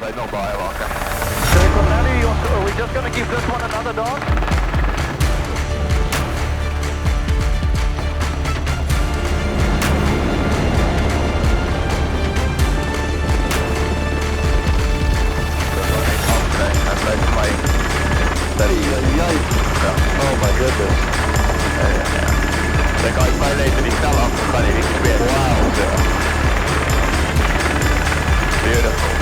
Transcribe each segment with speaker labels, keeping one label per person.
Speaker 1: Right, no bye, welcome.
Speaker 2: Are we just going to give this one another dog?
Speaker 1: Oh my goodness. Se kaipailee niitä talakkaan, niin niitä vielä. Wow. Beautiful.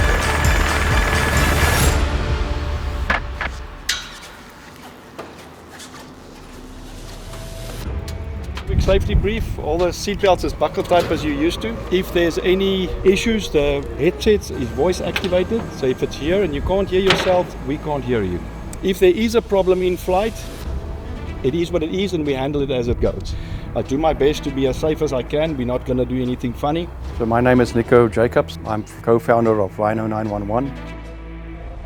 Speaker 3: Quick safety brief. All the seatbelts is buckle type as you're used to. If there's any issues, the headset is voice activated. So if it's here and you can't hear yourself, we can't hear you. If there is a problem in flight, it is what it is and we handle it as it goes. I do my best to be as safe as I can. We're not going to do anything funny. So my name is Nico Jacobs. I'm co-founder of Rhino 911.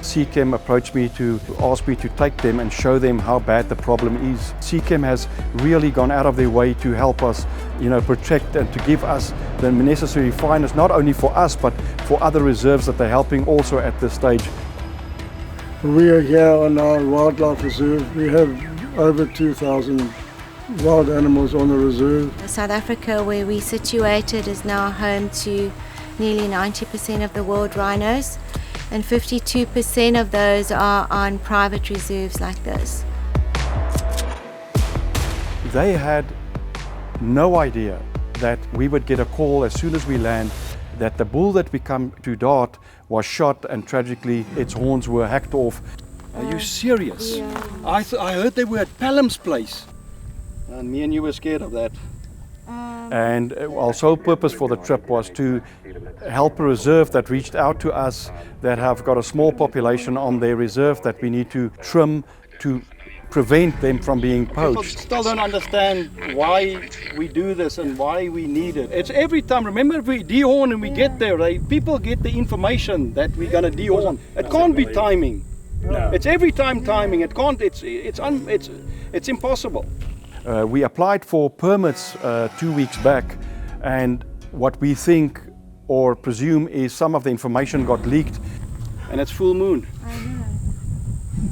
Speaker 3: Seachem approached me to ask me to take them and show them how bad the problem is. Seachem has really gone out of their way to help us, protect and to give us the necessary findings, not only for us, but for other reserves that they're helping also at this stage.
Speaker 4: We are here on our wildlife reserve. We have over 2,000 wild animals on the reserve.
Speaker 5: South Africa, where we're situated, is now home to nearly 90% of the world rhinos, and 52% of those are on private reserves like this.
Speaker 3: They had no idea that we would get a call as soon as we land that the bull that we come to dart was shot and tragically its horns were hacked off. Are you serious?
Speaker 5: Yeah.
Speaker 3: I heard they were at Pelham's place. And me and you were scared of that. And our sole purpose for the trip was to help a reserve that reached out to us that have got a small population on their reserve that we need to trim to prevent them from being poached. People still don't understand why we do this and why we need it. It's every time, remember if we dehorn and we get there, people get the information that we're going to dehorn. It can't be timing. No. It's every time timing. It can't, it's impossible. We applied for permits 2 weeks back, and what we think or presume is some of the information got leaked, and it's full moon.
Speaker 5: I know.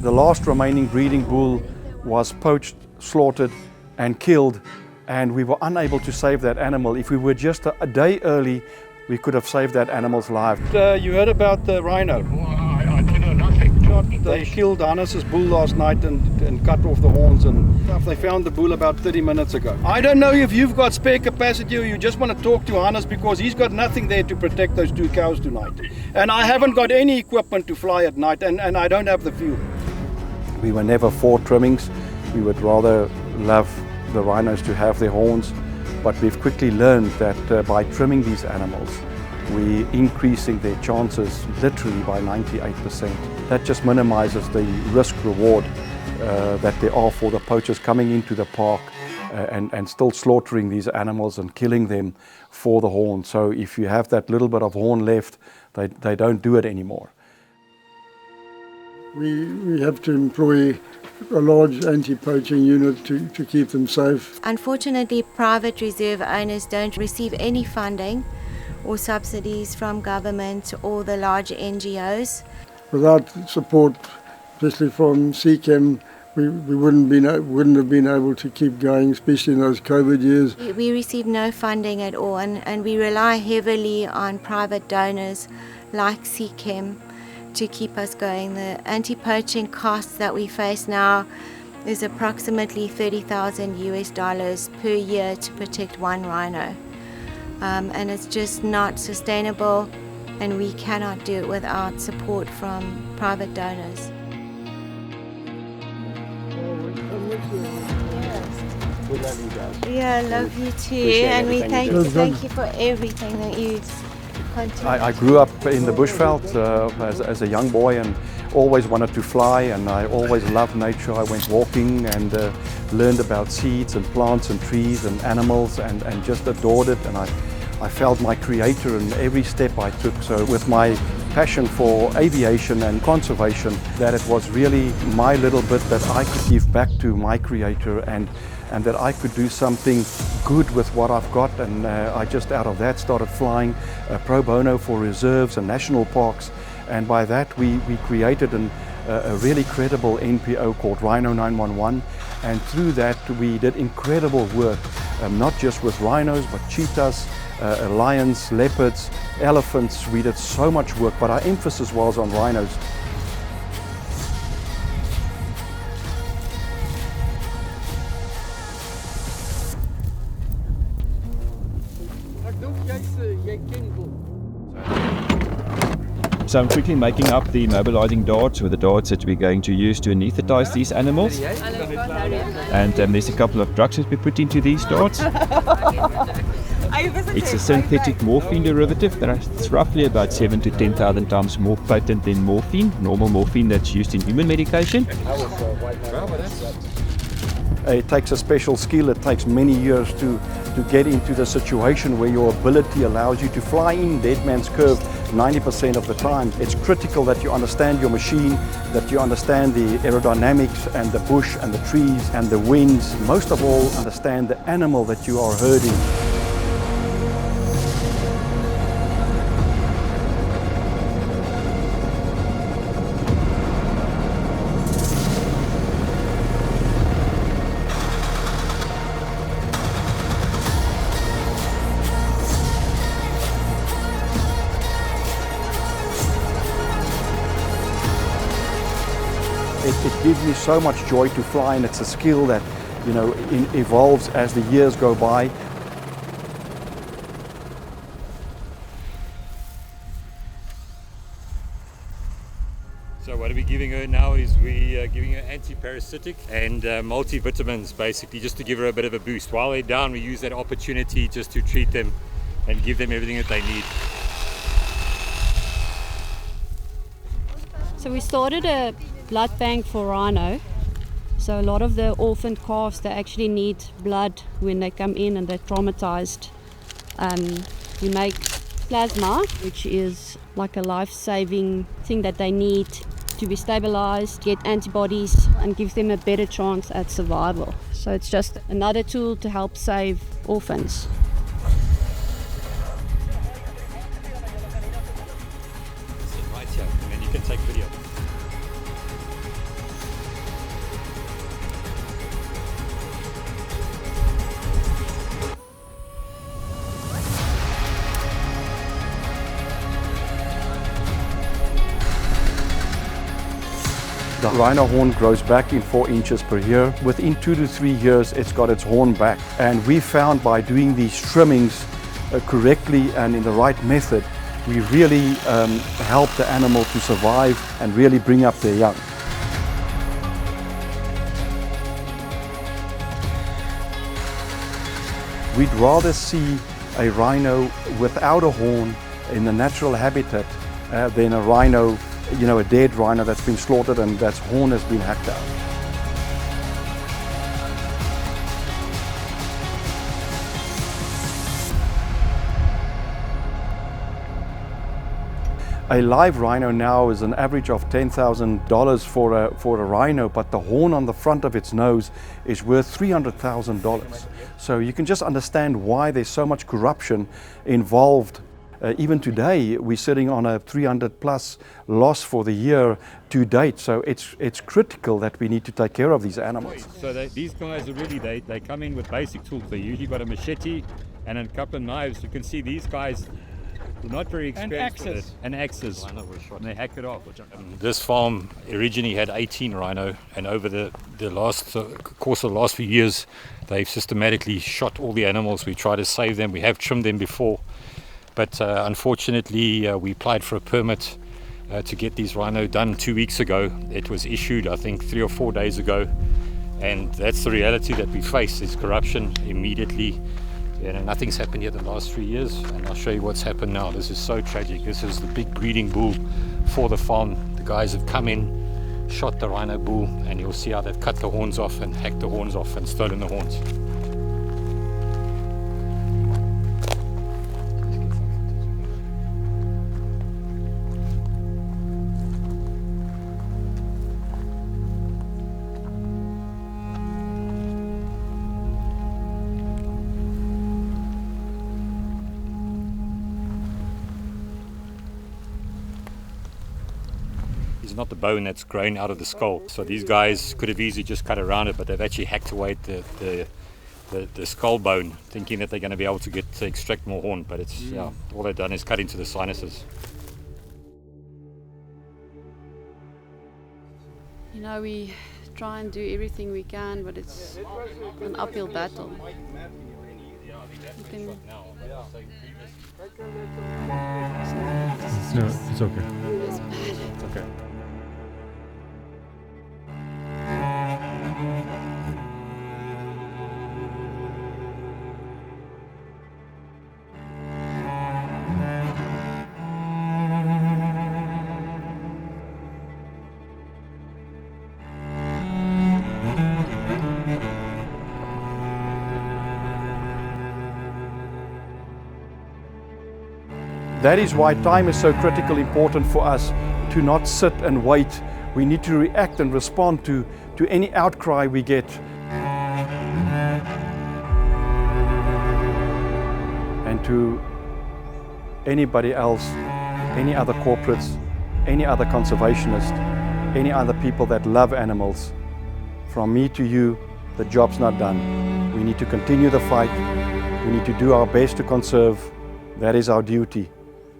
Speaker 3: The last remaining breeding bull was poached, slaughtered and killed, and we were unable to save that animal. If we were just a day early, we could have saved that animal's life. You heard about the rhino?
Speaker 1: I do know nothing.
Speaker 3: They killed Hannes's bull last night and cut off the horns and stuff. They found the bull about 30 minutes ago. I don't know if you've got spare capacity or you just want to talk to Hannes because he's got nothing there to protect those 2 cows tonight. And I haven't got any equipment to fly at night and I don't have the fuel. We were never for trimmings. We would rather love the rhinos to have their horns. But we've quickly learned that by trimming these animals, we're increasing their chances literally by 98%. That just minimizes the risk reward that there are for the poachers coming into the park and still slaughtering these animals and killing them for the horn. So if you have that little bit of horn left, they don't do it anymore.
Speaker 4: We have to employ a large anti-poaching unit to keep them safe.
Speaker 5: Unfortunately, private reserve owners don't receive any funding or subsidies from government or the large NGOs.
Speaker 4: Without support, especially from Seachem, we wouldn't have been able to keep going, especially in those COVID years.
Speaker 5: We receive no funding at all, and we rely heavily on private donors like Seachem to keep us going. The anti-poaching costs that we face now is approximately $30,000 per year to protect one rhino. And it's just not sustainable, and we cannot do it without support from private donors.
Speaker 3: We love you guys.
Speaker 5: Yeah, I love you too,
Speaker 3: Appreciate
Speaker 5: and we
Speaker 3: everything you
Speaker 5: thank you for everything that you continue.
Speaker 3: I grew up in the bushveld as a young boy and always wanted to fly, and I always loved nature. I went walking and learned about seeds and plants and trees and animals and just adored it, and I felt my creator in every step I took. So with my passion for aviation and conservation, that it was really my little bit that I could give back to my creator and that I could do something good with what I've got, and I just out of that started flying pro bono for reserves and national parks And by that we created a really credible NPO called Rhino 911, and through that we did incredible work, not just with rhinos but cheetahs, lions, leopards, elephants. We did so much work, but our emphasis was on rhinos.
Speaker 6: So I'm quickly making up the immobilizing darts, or the darts that we're going to use to anesthetize these animals. And there's a couple of drugs that we put into these darts. It's a synthetic morphine derivative that's roughly about 7,000 to 10,000 times more potent than morphine, normal morphine that's used in human medication.
Speaker 3: It takes a special skill. It takes many years to get into the situation where your ability allows you to fly in dead man's curve 90% of the time. It's critical that you understand your machine, that you understand the aerodynamics and the bush and the trees and the winds. Most of all, understand the animal that you are herding. It gives me so much joy to fly, and it's a skill that, evolves as the years go by.
Speaker 7: So what are we giving her now is we giving her anti-parasitic and multivitamins, basically, just to give her a bit of a boost. While they're down, we use that opportunity just to treat them and give them everything that they need.
Speaker 8: So we started a blood bank for rhino. So a lot of the orphaned calves, they actually need blood when they come in and they're traumatized. We make plasma, which is like a life-saving thing that they need to be stabilized, get antibodies, and give them a better chance at survival. So it's just another tool to help save orphans.
Speaker 7: Right here, and then you can take video.
Speaker 3: The rhino horn grows back in 4 inches per year. Within 2 to 3 years, it's got its horn back. And we found by doing these trimmings correctly and in the right method, we really help the animal to survive and really bring up their young. We'd rather see a rhino without a horn in the natural habitat than a rhino, a dead rhino that's been slaughtered and that's horn has been hacked out. A live rhino now is an average of $10,000 for a rhino, but the horn on the front of its nose is worth $300,000. So you can just understand why there's so much corruption involved. Even today, we're sitting on a 300 plus loss for the year to date. So it's critical that we need to take care of these animals.
Speaker 7: So these guys are really, they come in with basic tools. They usually got a machete and a couple of knives. You can see these guys are not very experienced with it. And axes. And they hack it off. This farm originally had 18 rhino, and over the course of the last few years, they've systematically shot all the animals. We try to save them. We have trimmed them before. But unfortunately, we applied for a permit to get these rhino done 2 weeks ago. It was issued, I think, 3 or 4 days ago. And that's the reality that we face, is corruption immediately. And nothing's happened here the last 3 years. And I'll show you what's happened now. This is so tragic. This is the big breeding bull for the farm. The guys have come in, shot the rhino bull, and you'll see how they've cut the horns off and hacked the horns off and stolen the horns. is not the bone that's grown out of the skull. So these guys could have easily just cut around it, but they've actually hacked away the skull bone, thinking that they're going to be able to extract more horn, but it's all they've done is cut into the sinuses.
Speaker 8: You know, we try and do everything we can, but it's an uphill battle.
Speaker 9: No, it's okay. It's okay.
Speaker 3: That is why time is so critically important for us, to not sit and wait. We need to react and respond to any outcry we get. And to anybody else, any other corporates, any other conservationists, any other people that love animals, from me to you, the job's not done. We need to continue the fight. We need to do our best to conserve. That is our duty.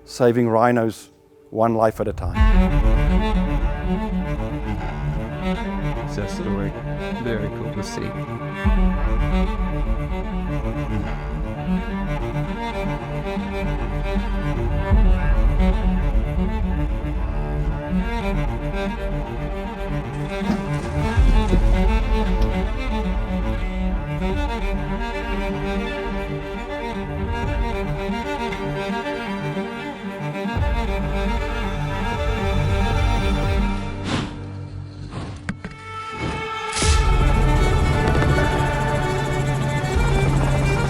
Speaker 3: Saving rhinos one life at a time.
Speaker 6: It's a story. Very cool to see.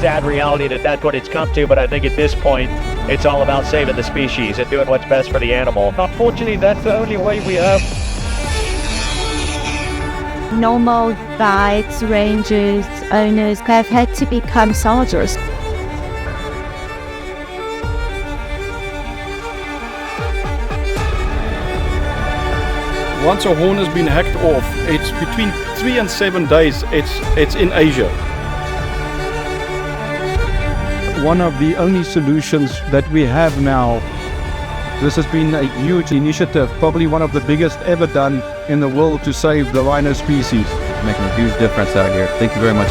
Speaker 2: Sad reality that that's what it's come to, but I think at this point it's all about saving the species and doing what's best for the animal. Unfortunately, that's the only way we have.
Speaker 5: Normal guides, rangers, owners have had to become soldiers.
Speaker 3: Once a horn has been hacked off, it's between 3 and 7 days, it's in Asia.
Speaker 9: One of the only solutions that we have now. This has been a huge initiative, probably one of the biggest ever done in the world to save the rhino species.
Speaker 6: Making a huge difference out here. Thank you very much.